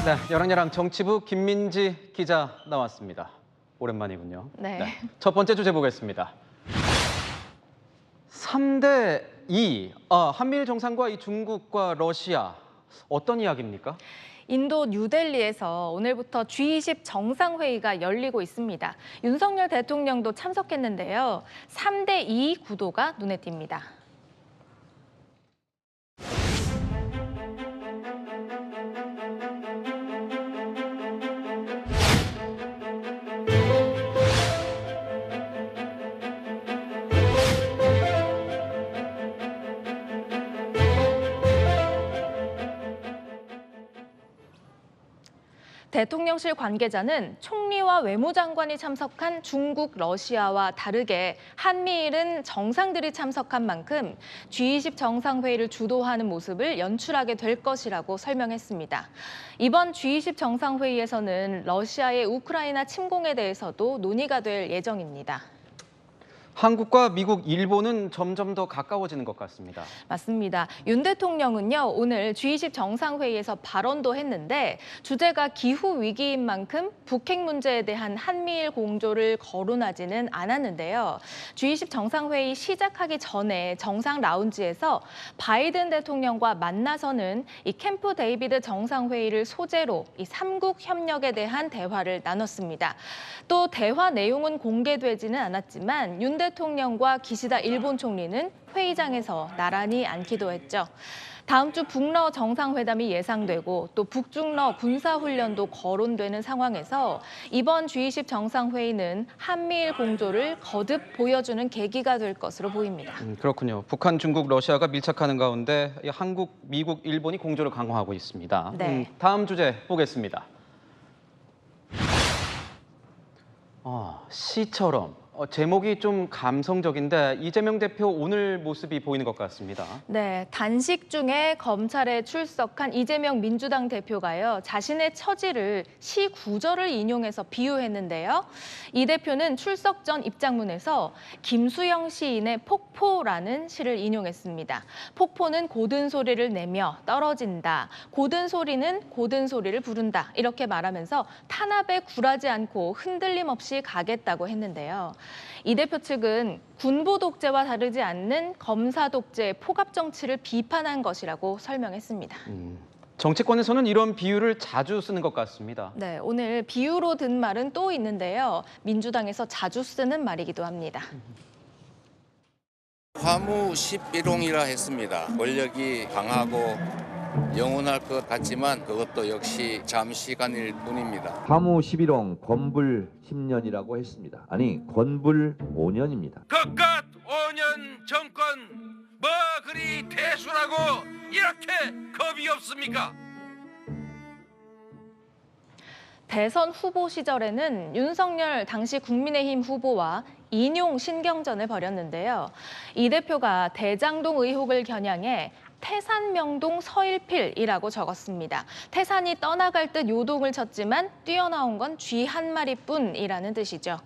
네, 여랑야랑 정치부 김민지 기자 나왔습니다. 오랜만이군요. 네. 첫 번째 주제 보겠습니다. 3대 2, 한미일 정상과 이 중국과 러시아, 어떤 이야기입니까? 인도 뉴델리에서 오늘부터 G20 정상회의가 열리고 있습니다. 윤석열 대통령도 참석했는데요. 3대 2 구도가 눈에 띕니다. 대통령실 관계자는 총리와 외무장관이 참석한 중국, 러시아와 다르게 한미일은 정상들이 참석한 만큼 G20 정상회의를 주도하는 모습을 연출하게 될 것이라고 설명했습니다. 이번 G20 정상회의에서는 러시아의 우크라이나 침공에 대해서도 논의가 될 예정입니다. 한국과 미국, 일본은 점점 더 가까워지는 것 같습니다. 맞습니다. 윤 대통령은요, 오늘 G20 정상회의에서 발언도 했는데 주제가 기후 위기인 만큼 북핵 문제에 대한 한미일 공조를 거론하지는 않았는데요. G20 정상회의 시작하기 전에 정상 라운지에서 바이든 대통령과 만나서는 이 캠프 데이비드 정상회의를 소재로 이 3국 협력에 대한 대화를 나눴습니다. 또 대화 내용은 공개되지는 않았지만 윤 대통령과 기시다 일본 총리는 회의장에서 나란히 앉기도 했죠. 다음 주 북러 정상회담이 예상되고 또 북중러 군사훈련도 거론되는 상황에서 이번 G20 정상회의는 한미일 공조를 거듭 보여주는 계기가 될 것으로 보입니다. 그렇군요. 북한, 중국, 러시아가 밀착하는 가운데 한국, 미국, 일본이 공조를 강화하고 있습니다. 네. 다음 주제 보겠습니다. 시처럼. 제목이 좀 감성적인데 이재명 대표 오늘 모습이 보이는 것 같습니다. 네, 단식 중에 검찰에 출석한 이재명 민주당 대표가요, 자신의 처지를 시 구절을 인용해서 비유했는데요. 이 대표는 출석 전 입장문에서 김수영 시인의 폭포라는 시를 인용했습니다. 폭포는 고든 소리를 내며 떨어진다. 고든 소리는 고든 소리를 부른다. 이렇게 말하면서 탄압에 굴하지 않고 흔들림 없이 가겠다고 했는데요. 이 대표 측은 군부 독재와 다르지 않는 검사 독재의 포갑 정치를 비판한 것이라고 설명했습니다. 정치권에서는 이런 비유를 자주 쓰는 것 같습니다. 네, 오늘 비유로 든 말은 또 있는데요. 민주당에서 자주 쓰는 말이기도 합니다. 화무십일홍이라 했습니다. 권력이 강하고 영원할 것 같지만 그것도 역시 잠시간일 뿐입니다. 화무 11홍 권불 10년이라고 했습니다. 아니 권불 5년입니다. 그깟 5년 정권 뭐 그리 대수라고 이렇게 겁이 없습니까? 대선 후보 시절에는 윤석열 당시 국민의힘 후보와 인용 신경전을 벌였는데요. 이 대표가 대장동 의혹을 겨냥해 태산명동 서일필이라고 적었습니다. 태산이 떠나갈 듯 요동을 쳤지만 뛰어나온 건 쥐 한 마리뿐이라는 뜻이죠.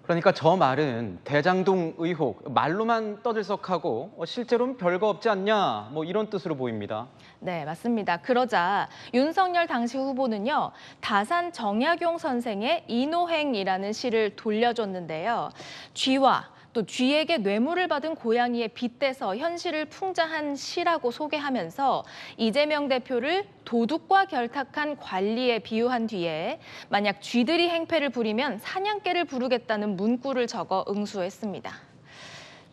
그러니까 저 말은 대장동 의혹, 말로만 떠들썩하고 실제로는 별거 없지 않냐, 뭐 이런 뜻으로 보입니다. 네, 맞습니다. 그러자 윤석열 당시 후보는요, 다산 정약용 선생의 인호행이라는 시를 돌려줬는데요. 쥐와 또 쥐에게 뇌물을 받은 고양이에 빗대서 현실을 풍자한 시라고 소개하면서 이재명 대표를 도둑과 결탁한 관리에 비유한 뒤에 만약 쥐들이 행패를 부리면 사냥개를 부르겠다는 문구를 적어 응수했습니다.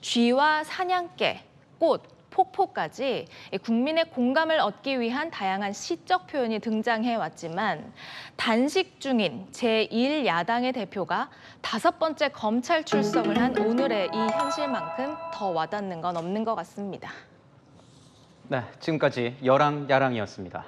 쥐와 사냥개, 꽃, 폭포까지 국민의 공감을 얻기 위한 다양한 시적 표현이 등장해왔지만 단식 중인 제1야당의 대표가 5번째 검찰 출석을 한 오늘의 이 현실만큼 더 와닿는 건 없는 것 같습니다. 네, 지금까지 여랑야랑이었습니다.